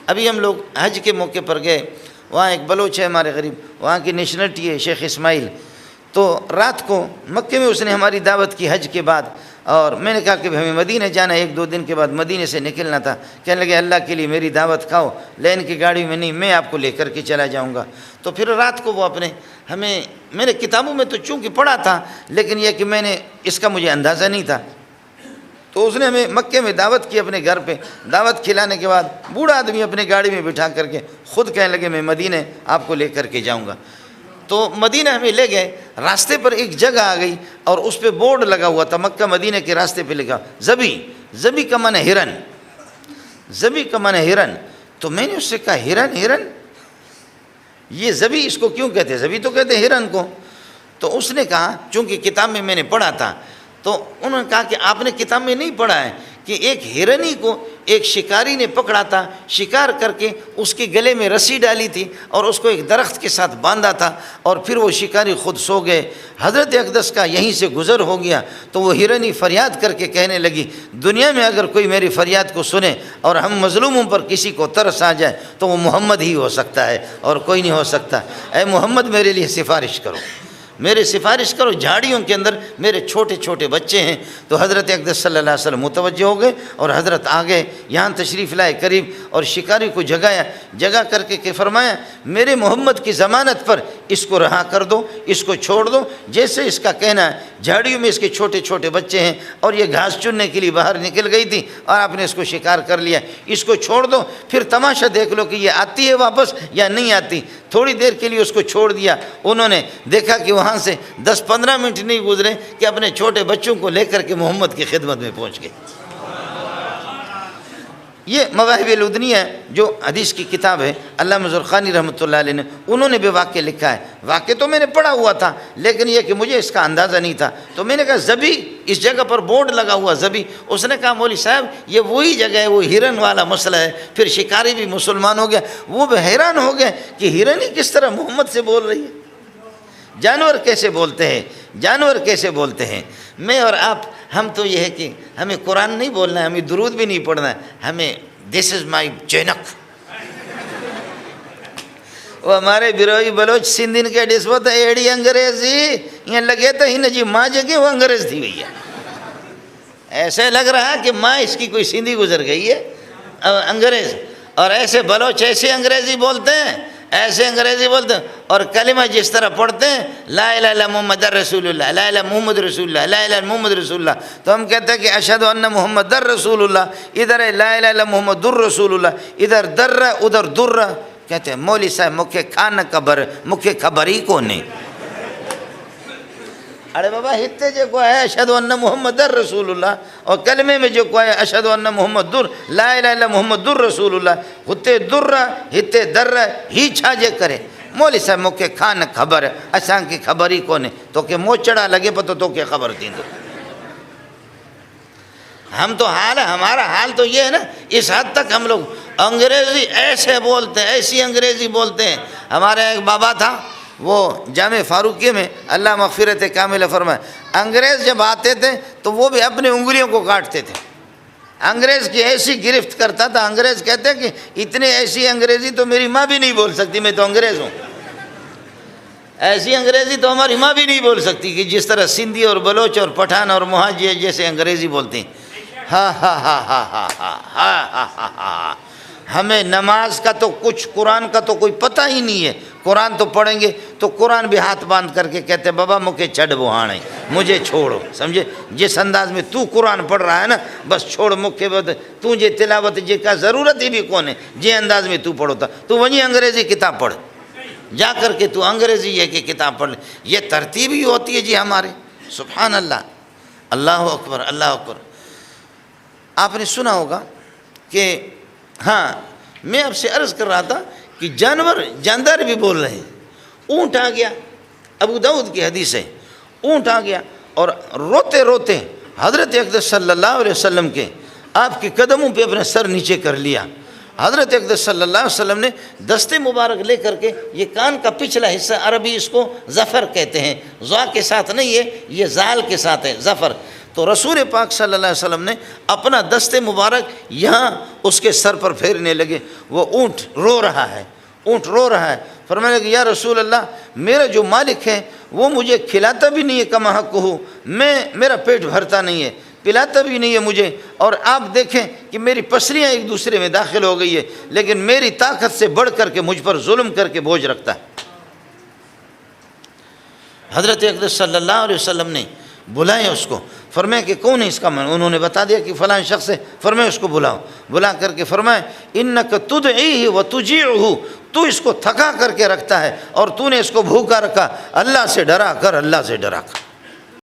ابھی ہم لوگ حج کے موقع پر گئے، وہاں ایک بلوچ ہے ہمارے غریب، وہاں کی نیشنلٹی ہے شیخ اسماعیل، تو رات کو مکے میں اس نے ہماری دعوت کی حج کے بعد، اور میں نے کہا کہ ہمیں مدینہ جانا ہے، 1-2 دن کے بعد مدینہ سے نکلنا تھا، کہنے لگے اللہ کے لیے میری دعوت کھاؤ، لین کی گاڑی میں نہیں، میں آپ کو لے کر کے چلا جاؤں گا۔ تو پھر رات کو وہ اپنے میں نے کتابوں میں تو چونکہ پڑھا تھا، لیکن یہ کہ میں نے اس کا مجھے اندازہ نہیں تھا، تو اس نے ہمیں مکے میں دعوت کی اپنے گھر پہ، دعوت کھلانے کے بعد بوڑھا آدمی اپنے گاڑی میں بٹھا کر کے خود کہنے لگے میں مدینہ آپ کو لے کر کے جاؤں گا۔ تو مدینہ ہمیں لے گئے، راستے پر ایک جگہ آ گئی اور اس پہ بورڈ لگا ہوا تھا، مکہ مدینہ کے راستے پہ لکھا زبی کا معنی ہرن، زبی کا معنی ہرن۔ تو میں نے اس سے کہا ہرن یہ زبی اس کو کیوں کہتے ہیں؟ زبی تو کہتے ہیں ہرن کو۔ تو اس نے کہا، چونکہ کتاب میں نے پڑھا تھا، تو انہوں نے کہا کہ آپ نے کتاب میں نہیں پڑھا ہے کہ ایک ہرنی کو ایک شکاری نے پکڑا تھا، شکار کر کے اس کے گلے میں رسی ڈالی تھی اور اس کو ایک درخت کے ساتھ باندھا تھا، اور پھر وہ شکاری خود سو گئے، حضرت اقدس کا یہیں سے گزر ہو گیا۔ تو وہ ہرنی فریاد کر کے کہنے لگی دنیا میں اگر کوئی میری فریاد کو سنے اور ہم مظلوموں پر کسی کو ترس آ جائے تو وہ محمد ہی ہو سکتا ہے اور کوئی نہیں ہو سکتا، اے محمد میرے لیے سفارش کرو، میرے سفارش کرو۔ جھاڑیوں کے اندر میرے چھوٹے چھوٹے بچے ہیں۔ تو حضرت اقدس صلی اللہ علیہ وسلم متوجہ ہو گئے اور حضرت آگے یہاں تشریف لائے قریب، اور شکاری کو جگہ کر کے کہ فرمایا میرے محمد کی ضمانت پر اس کو رہا کر دو، اس کو چھوڑ دو۔ جیسے اس کا کہنا ہے، جھاڑیوں میں اس کے چھوٹے چھوٹے بچے ہیں اور یہ گھاس چننے کے لیے باہر نکل گئی تھی اور آپ نے اس کو شکار کر لیا، اس کو چھوڑ دو، پھر تماشا دیکھ لو کہ یہ آتی ہے واپس یا نہیں آتی۔ تھوڑی دیر کے لیے اس کو چھوڑ دیا، انہوں نے دیکھا کہ وہاں سے 10-15 منٹ نہیں گزرے کہ اپنے چھوٹے بچوں کو لے کر کے محمد کی خدمت میں پہنچ گئے۔ یہ مواہب لدنیہ جو حدیث کی کتاب ہے، علامہ زرقانی رحمۃ اللہ علیہ نے، انہوں نے بھی واقعہ لکھا ہے۔ واقعہ تو میں نے پڑھا ہوا تھا، لیکن یہ کہ مجھے اس کا اندازہ نہیں تھا۔ تو میں نے کہا زبی، اس جگہ پر بورڈ لگا ہوا زبی۔ اس نے کہا مولوی صاحب یہ وہی جگہ ہے، وہ ہرن والا مسئلہ ہے۔ پھر شکاری بھی مسلمان ہو گیا، وہ بھی حیران ہو گئے کہ ہرن ہی کس طرح محمد سے بول رہی ہے، جانور کیسے بولتے ہیں، جانور کیسے بولتے ہیں۔ میں اور آپ، ہم تو یہ ہے کہ ہمیں قرآن نہیں بولنا ہے، ہمیں درود بھی نہیں پڑھنا ہے، ہمیں دس از مائی چینک۔ وہ ہمارے بروئی بلوچ سندھن کے ڈسبت ایڑی انگریزی یہ لگے تو ہی نجی ماں جگہ وہ انگریز تھی گئی ہے، ایسے لگ رہا ہے کہ ماں اس کی کوئی سندھی گزر گئی ہے انگریز۔ اور ایسے بلوچ ایسے انگریزی بولتے ہیں، ایسے انگریزی بولتے ہیں، اور کلمہ جس طرح پڑھتے ہیں لا الہ الا محمد رسول اللہ، لا الہ محمد رسول اللہ، لا الہ محمد رسول اللہ۔ تو ہم کہتے ہیں کہ اشہد ان محمد رسول اللہ، ادھر ہے لا الہ الا محمد رسول اللہ، ادھر در ادھر در۔ کہتے ہیں مولوی صاحب مکھے کھانا خبر، مکھے خبر ہی کو نہیں۔ ارے بابا ہتے جو کو ہے اشہد ان محمد رسول اللہ، اور کلمے میں جو کو ہے اشہد ان محمد لا الہ الا محمد رسول اللہ، ہتے در ہتے در ہی چھاجے کرے۔ مولوی صاحب مکھے کھان خبر، اساں کی خبر ہی کونے، تو کہ موچڑا لگے پتہ تو کہ خبر تھیندو۔ ہم تو حال ہے، ہمارا حال تو یہ ہے نا، اس حد تک ہم لوگ انگریزی ایسے بولتے ہیں، ایسی انگریزی بولتے ہیں۔ ہمارے ایک بابا تھا، وہ جامع فاروقیہ میں اللہ مغفرت کاملہ فرمائے، انگریز جب آتے تھے تو وہ بھی اپنے انگلیوں کو کاٹتے تھے، انگریز کی ایسی گرفت کرتا تھا۔ انگریز کہتے ہیں کہ اتنی ایسی انگریزی تو میری ماں بھی نہیں بول سکتی، میں تو انگریز ہوں۔ ایسی انگریزی تو ہماری ماں بھی نہیں بول سکتی کہ جس طرح سندھی اور بلوچ اور پٹھان اور مہاجی جیسے انگریزی بولتے ہیں۔ ہاں ہاں ہاں ہاں ہاں ہاں ہاں ہاں ہاں، ہمیں نماز کا تو کچھ، قرآن کا تو کوئی پتہ ہی نہیں ہے۔ قرآن تو پڑھیں گے تو قرآن بھی ہاتھ باندھ کر کے کہتے ہیں بابا مکھے چھڑ بہانے، مجھے چھوڑو، سمجھے؟ جس انداز میں تو قرآن پڑھ رہا ہے نا، بس چھوڑ مکھے، تجھے تلاوت جی کا ضرورت ہی بھی کون ہے، جے انداز میں تو پڑھو تھا، تو وہیں انگریزی کتاب پڑھ، جا کر کے تو انگریزی یہ کہ کتاب پڑھ لے۔ یہ ترتیب ہی ہوتی ہے جی ہمارے۔ سبحان اللہ، اللہ اکبر، اللہ اکبر۔ آپ نے سنا ہوگا کہ ہاں، میں آپ سے عرض کر رہا تھا کہ جاندار بھی بول رہے ہیں۔ اونٹ آ گیا، ابو داؤد کی حدیث ہے، اونٹ آ گیا اور روتے روتے حضرت اقدس صلی اللہ علیہ وسلم کے آپ کے قدموں پہ اپنا سر نیچے کر لیا۔ حضرت اقدس صلی اللہ علیہ وسلم نے دستے مبارک لے کر کے، یہ کان کا پچھلا حصہ، عربی اس کو ظفر کہتے ہیں، ضا کے ساتھ نہیں ہے، یہ زال کے ساتھ ہے، ظفر۔ تو رسول پاک صلی اللہ علیہ وسلم نے اپنا دست مبارک یہاں اس کے سر پر پھیرنے لگے. وہ اونٹ رو رہا ہے، اونٹ رو رہا ہے. فرمانے لگے یا رسول اللہ، میرا جو مالک ہے وہ مجھے کھلاتا بھی نہیں ہے کما حق ہو، میرا پیٹ بھرتا نہیں ہے، پلاتا بھی نہیں ہے مجھے، اور آپ دیکھیں کہ میری پسلیاں ایک دوسرے میں داخل ہو گئی ہے، لیکن میری طاقت سے بڑھ کر کے مجھ پر ظلم کر کے بوجھ رکھتا ہے. حضرت اقدس صلی اللہ علیہ وسلم نے بلائے اس کو. فرمایا کہ کون ہے اس کا من؟ انہوں نے بتا دیا کہ فلاں شخص ہے. فرمایا اس کو بلاؤ. بلا کر کے فرمایا انک تدعیہ وتجیعہ، تو اس کو تھکا کر کے رکھتا ہے اور تو نے اس کو بھوکا رکھا. اللہ سے ڈرا کر، اللہ سے ڈرا کر.